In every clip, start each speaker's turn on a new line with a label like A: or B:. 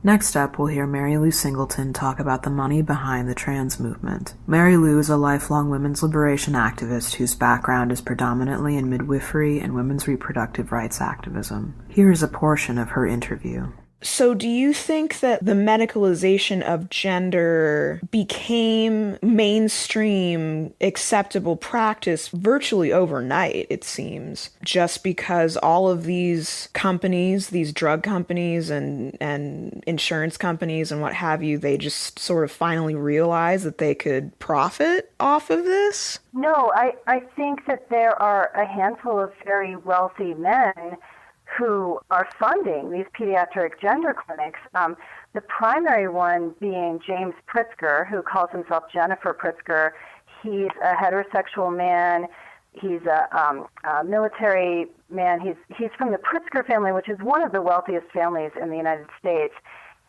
A: Next up, we'll hear Mary Lou Singleton talk about the money behind the trans movement. Mary Lou is a lifelong women's liberation activist whose background is predominantly in midwifery and women's reproductive rights activism. Here is a portion of her interview.
B: So do you think that the medicalization of gender became mainstream acceptable practice virtually overnight, it seems, just because all of these companies, these drug companies and insurance companies and what have you, they just sort of finally realized that they could profit off of this?
C: No, I think that there are a handful of very wealthy men who are funding these pediatric gender clinics. The primary one being James Pritzker, who calls himself Jennifer Pritzker. He's a heterosexual man. He's a military man. He's from the Pritzker family, which is one of the wealthiest families in the United States.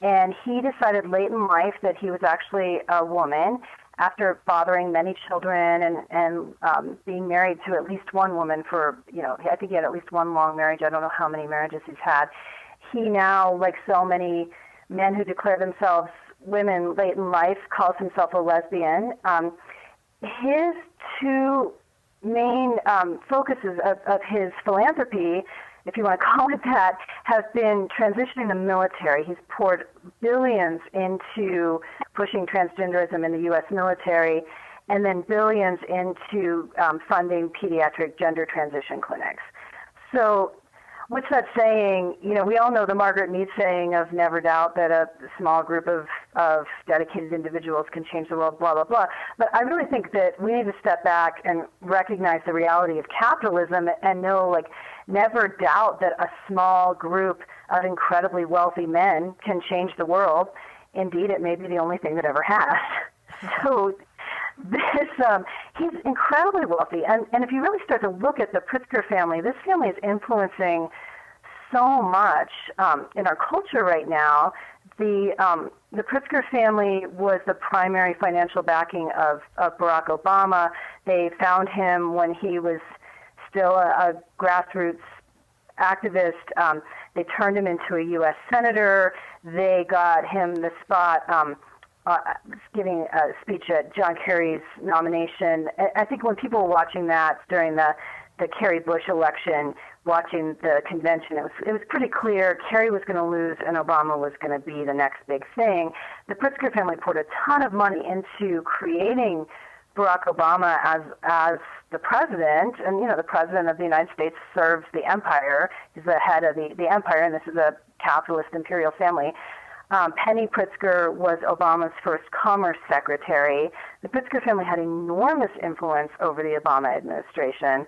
C: And he decided late in life that he was actually a woman after fathering many children and being married to at least one woman for, I think he had at least one long marriage. I don't know how many marriages he's had. He now, like so many men who declare themselves women late in life, calls himself a lesbian. His two main focuses of his philanthropy, if you want to call it that, have been transitioning the military. He's poured billions into pushing transgenderism in the U.S. military, and then billions into funding pediatric gender transition clinics. So what's that saying? We all know the Margaret Mead saying of never doubt that a small group of dedicated individuals can change the world, blah, blah, blah. But I really think that we need to step back and recognize the reality of capitalism and know, never doubt that a small group of incredibly wealthy men can change the world. Indeed, it may be the only thing that ever has. So he's incredibly wealthy. And if you really start to look at the Pritzker family, this family is influencing so much in our culture right now. The Pritzker family was the primary financial backing of Barack Obama. They found him when he was still a grassroots activist. They turned him into a U.S. senator. They got him the spot giving a speech at John Kerry's nomination. I think when people were watching that during the Kerry Bush election, watching the convention, it was pretty clear Kerry was going to lose and Obama was going to be the next big thing. The Pritzker family poured a ton of money into creating Barack Obama as the president, and the president of the United States serves the empire. He's the head of the empire, and this is a capitalist imperial family. Penny Pritzker was Obama's first commerce secretary. The Pritzker family had enormous influence over the Obama administration,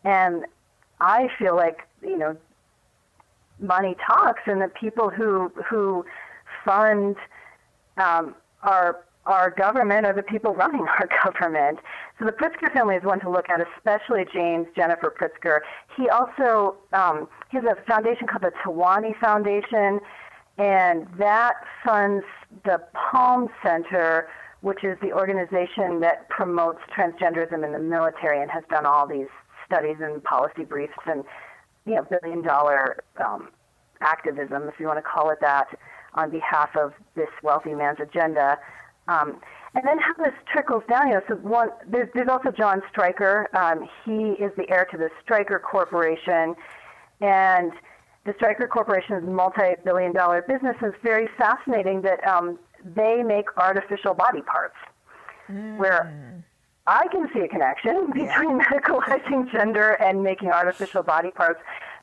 C: and I feel like money talks, and the people who fund our government are the people running our government. So the Pritzker family is one to look at, especially James Jennifer Pritzker. He also he has a foundation called the Tawani Foundation, and that funds the Palm Center, which is the organization that promotes transgenderism in the military and has done all these studies and policy briefs and billion-dollar activism, if you want to call it that, on behalf of this wealthy man's agenda. And then how this trickles down, there's also John Stryker. He is the heir to the Stryker Corporation, and the Stryker Corporation is a multi-billion-dollar business. And it's very fascinating that they make artificial body parts, where I can see a connection between medicalizing gender and making artificial body parts.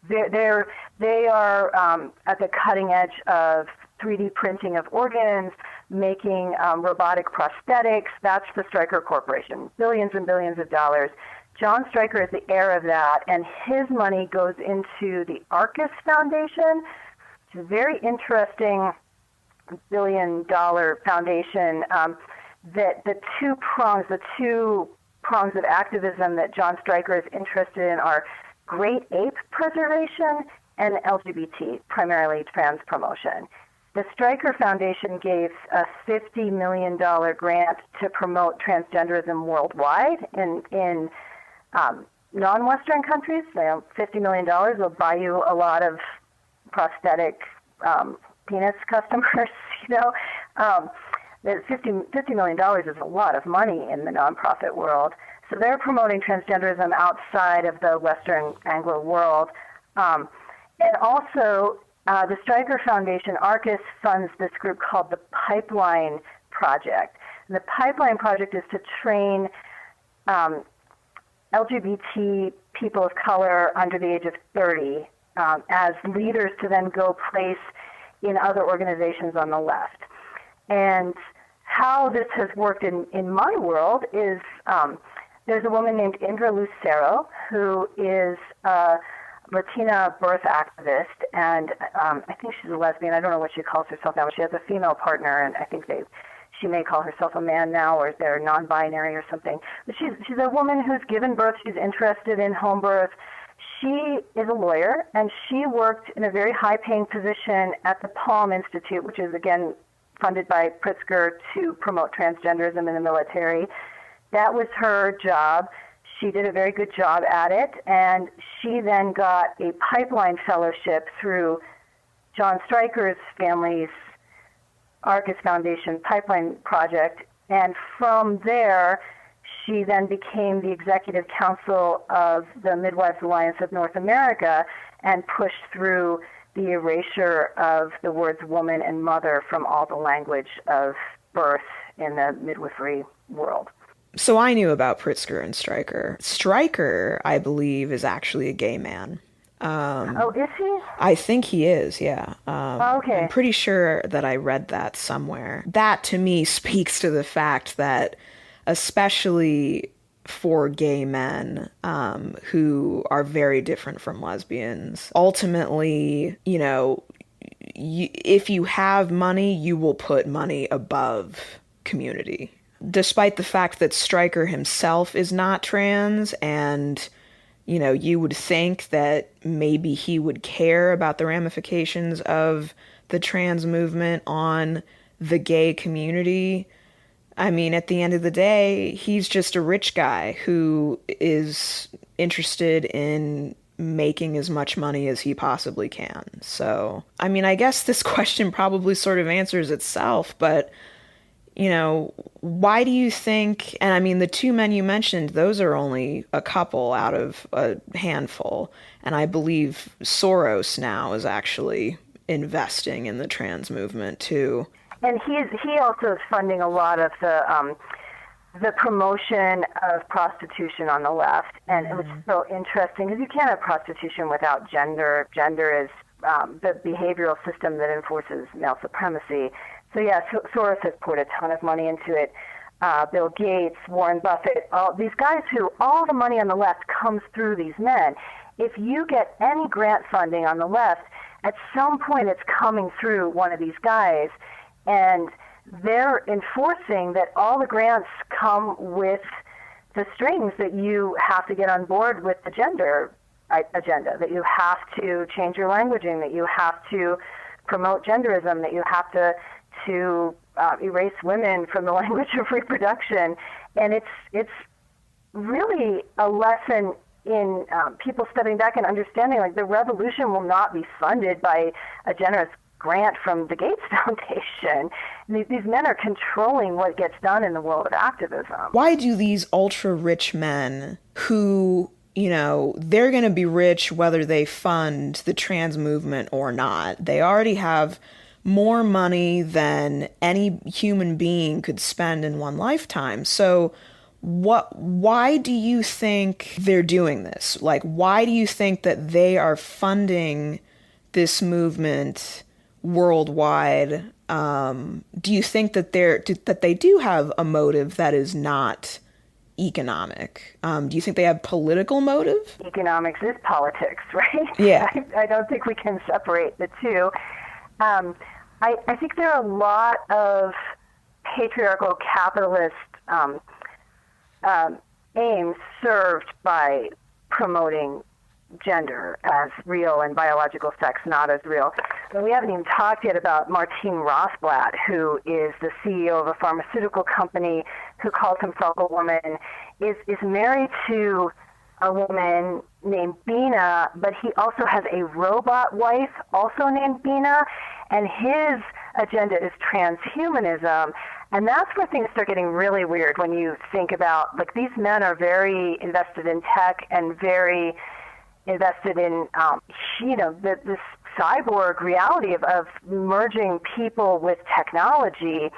C: They are at the cutting edge of 3D printing of organs, making robotic prosthetics. That's the Stryker Corporation, billions and billions of dollars. John Stryker is the heir of that, and his money goes into the Arcus Foundation, which is a very interesting billion-dollar foundation. That the two prongs of activism that John Stryker is interested in are great ape preservation and LGBT, primarily trans promotion. The Stryker Foundation gave a $50 million grant to promote transgenderism worldwide in non-Western countries. $50 million will buy you a lot of prosthetic penis customers, that $50 million is a lot of money in the nonprofit world. So they're promoting transgenderism outside of the Western Anglo world. And also, the Stryker Foundation, Arcus, funds this group called the Pipeline Project. And the Pipeline Project is to train LGBT people of color under the age of 30 as leaders to then go place in other organizations on the left. And how this has worked in my world is there's a woman named Indra Lucero who is a Latina birth activist, and I think she's a lesbian. I don't know what she calls herself now, but she has a female partner, and I think she may call herself a man now, or they're non-binary or something. But she's a woman who's given birth. She's interested in home birth. She is a lawyer, and she worked in a very high-paying position at the Palm Institute, which is, again, funded by Pritzker to promote transgenderism in the military. That was her job. She did a very good job at it, and she then got a pipeline fellowship through John Stryker's family's Arcus Foundation Pipeline Project, and from there, she then became the executive council of the Midwives Alliance of North America and pushed through the erasure of the words woman and mother from all the language of birth in the midwifery world.
B: So I knew about Pritzker and Stryker. Stryker, I believe, is actually a gay man.
C: Is he?
B: I think he is, yeah.
C: Okay.
B: I'm pretty sure that I read that somewhere. That, to me, speaks to the fact that, especially for gay men who are very different from lesbians, ultimately, if you have money, you will put money above community. Despite the fact that Stryker himself is not trans, and you would think that maybe he would care about the ramifications of the trans movement on the gay community. I mean, at the end of the day, he's just a rich guy who is interested in making as much money as he possibly can. So, I mean, I guess this question probably sort of answers itself, but why do you think, and I mean, the two men you mentioned, those are only a couple out of a handful. And I believe Soros now is actually investing in the trans movement too.
C: And he also is funding a lot of the promotion of prostitution on the left. And it was so interesting because you can't have prostitution without gender. Gender is the behavioral system that enforces male supremacy. So yeah, Soros has poured a ton of money into it. Bill Gates, Warren Buffett, all these guys who all the money on the left comes through these men. If you get any grant funding on the left, at some point it's coming through one of these guys, and they're enforcing that all the grants come with the strings that you have to get on board with the gender agenda, that you have to change your languaging, that you have to promote genderism, that you have to erase women from the language of reproduction. And it's really a lesson in people stepping back and understanding, like, the revolution will not be funded by a generous grant from the Gates Foundation. These men are controlling what gets done in the world of activism.
B: Why do these ultra-rich men who, they're going to be rich whether they fund the trans movement or not? They already have more money than any human being could spend in one lifetime. So why do you think they're doing this? Like, why do you think that they are funding this movement worldwide? Do you think that they do have a motive that is not economic? Do you think they have political motive?
C: Economics is politics, right?
B: Yeah.
C: I don't think we can separate the two. I think there are a lot of patriarchal capitalist aims served by promoting gender as real and biological sex not as real. And we haven't even talked yet about Martine Rothblatt, who is the CEO of a pharmaceutical company, who calls himself a woman, is married to a woman named Bina, but he also has a robot wife also named Bina. and his agenda is transhumanism. And that's where things start getting really weird when you think about, like, these men are very invested in tech and very invested in, this cyborg reality of merging people with technology.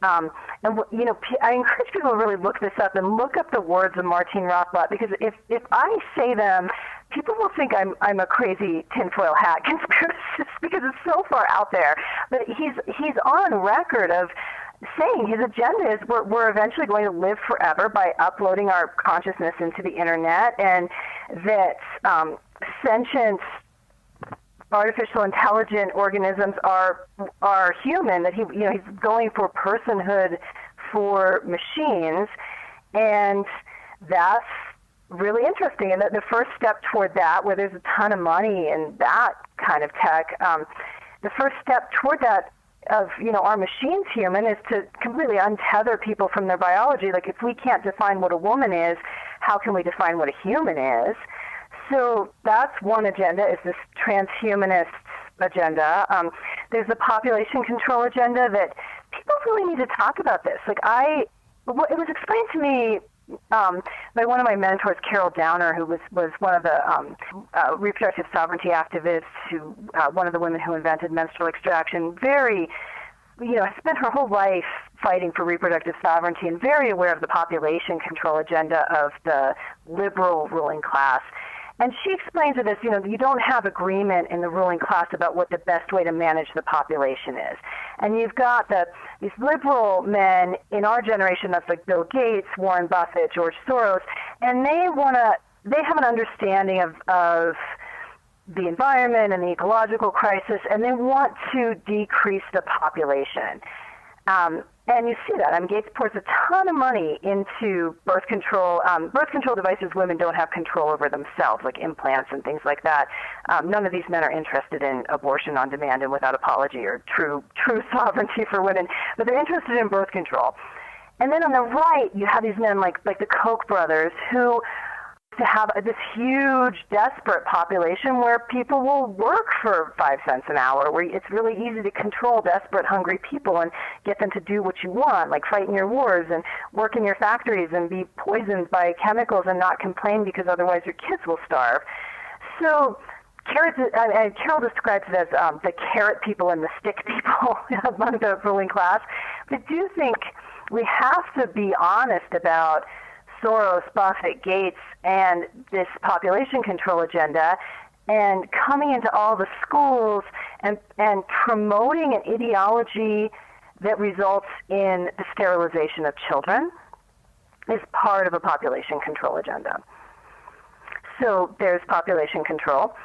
C: I encourage people to really look this up and look up the words of Martine Rothblatt, because if I say them, people will think I'm a crazy tinfoil hat conspiracist because it's so far out there. But he's on record of saying his agenda is we're eventually going to live forever by uploading our consciousness into the internet, and that sentient artificial intelligent organisms are human, that he's going for personhood for machines. And that's really interesting. And the first step toward that, where there's a ton of money in that kind of tech, the first step toward that of, are machines human, is to completely untether people from their biology. Like, if we can't define what a woman is, how can we define what a human is? So that's one agenda, is this transhumanist agenda. There's the population control agenda that people really need to talk about this. Like, it was explained to me by one of my mentors, Carol Downer, who was one of the reproductive sovereignty activists, one of the women who invented menstrual extraction, very, spent her whole life fighting for reproductive sovereignty and very aware of the population control agenda of the liberal ruling class. And she explains it as, you don't have agreement in the ruling class about what the best way to manage the population is. And you've got these liberal men in our generation, that's like Bill Gates, Warren Buffett, George Soros, and they have an understanding of the environment and the ecological crisis, and they want to decrease the population. And you see that. Gates pours a ton of money into birth control devices women don't have control over themselves, like implants and things like that. None of these men are interested in abortion on demand and without apology, or true sovereignty for women, but they're interested in birth control. And then on the right, you have these men like the Koch brothers, who to have this huge, desperate population where people will work for 5 cents an hour, where it's really easy to control desperate, hungry people and get them to do what you want, like fight in your wars and work in your factories and be poisoned by chemicals and not complain because otherwise your kids will starve. So Carol describes it as the carrot people and the stick people among the ruling class. But I do think we have to be honest about Soros, Buffett, Gates, and this population control agenda, and coming into all the schools and promoting an ideology that results in the sterilization of children is part of a population control agenda. So there's population control.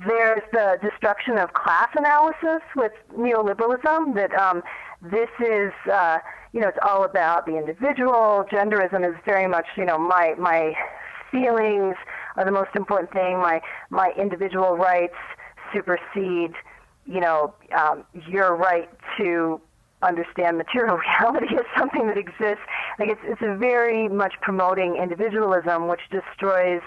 C: There's the destruction of class analysis with neoliberalism, that this is, it's all about the individual. Genderism is very much, my feelings are the most important thing. My individual rights supersede, your right to understand material reality as something that exists. Like, it's very much promoting individualism, which destroys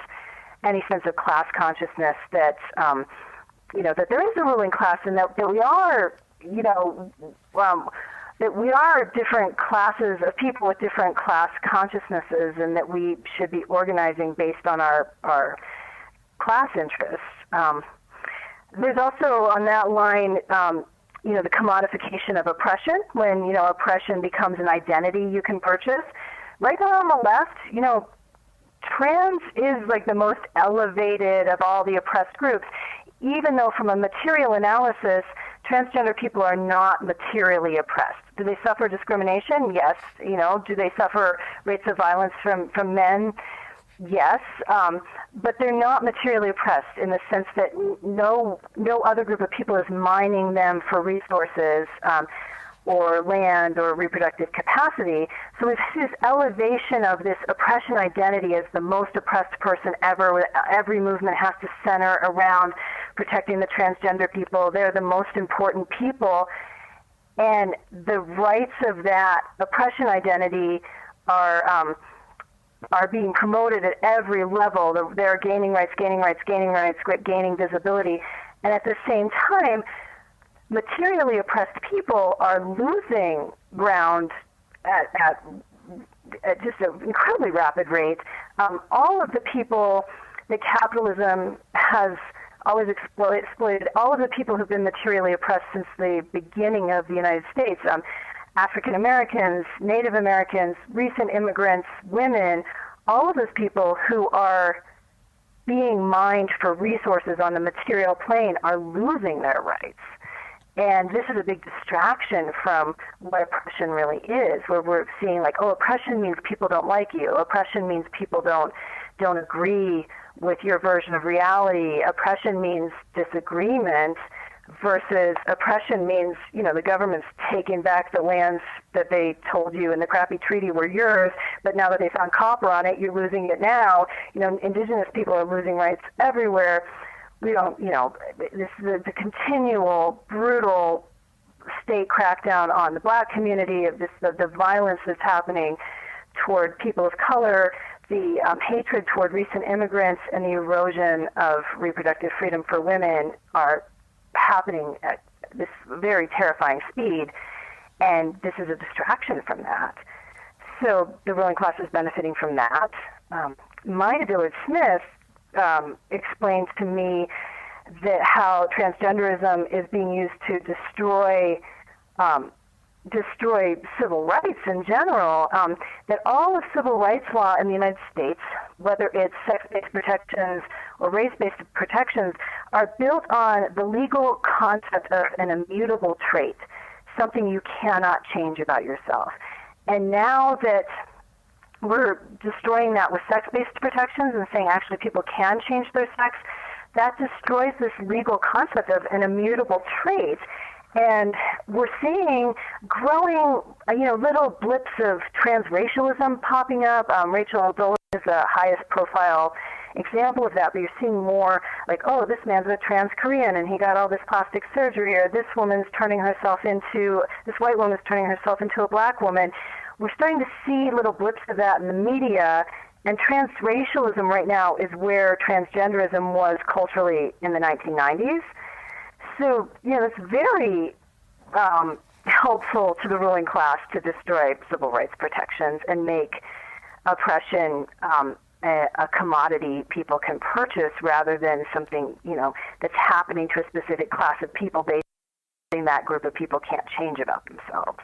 C: any sense of class consciousness that, that there is a ruling class, and that we are, that we are different classes of people with different class consciousnesses, and that we should be organizing based on our class interests. There's also on that line, the commodification of oppression, when, oppression becomes an identity you can purchase. Right now on the left, trans is like the most elevated of all the oppressed groups, even though from a material analysis, transgender people are not materially oppressed. Do they suffer discrimination? Yes. Do they suffer rates of violence from men? Yes. But they're not materially oppressed in the sense that no other group of people is mining them for resources, or land, or reproductive capacity. So we see this elevation of this oppression identity as the most oppressed person ever. Every movement has to center around protecting the transgender people. They're the most important people. And the rights of that oppression identity are being promoted at every level. They're gaining rights, gaining visibility. And at the same time, materially oppressed people are losing ground at just an incredibly rapid rate. All of the people that capitalism has always exploited, all of the people who've been materially oppressed since the beginning of the United States, African Americans, Native Americans, recent immigrants, women, all of those people who are being mined for resources on the material plane are losing their rights. And this is a big distraction from what oppression really is, where we're seeing like, oh, oppression means people don't like you. Oppression means people don't agree with your version of reality. Oppression means disagreement, versus oppression means, you know, the government's taking back the lands that they told you in the crappy treaty were yours, but now that they found copper on it, you're losing it now. You know, indigenous people are losing rights everywhere. We don't, you know, this is the continual brutal state crackdown on the black community, of this, the violence that's happening toward people of color, the hatred toward recent immigrants, and the erosion of reproductive freedom for women are happening at this very terrifying speed, and this is a distraction from that. So the ruling class is benefiting from that. Maya Dillard-Smith explains to me that how transgenderism is being used to destroy civil rights in general, that all of civil rights law in the United States, whether it's sex-based protections or race-based protections, are built on the legal concept of an immutable trait, something you cannot change about yourself. And now that we're destroying that with sex-based protections and saying actually people can change their sex, that destroys this legal concept of an immutable trait. And we're seeing growing, little blips of transracialism popping up. Rachel Dolezal is the highest profile example of that, but you're seeing more like, oh, this man's a trans Korean and he got all this plastic surgery, or this white woman's turning herself into a black woman. We're starting to see little blips of that in the media, and transracialism right now is where transgenderism was culturally in the 1990s. So, it's very helpful to the ruling class to destroy civil rights protections and make oppression a commodity people can purchase rather than something, that's happening to a specific class of people based on that group of people can't change about themselves.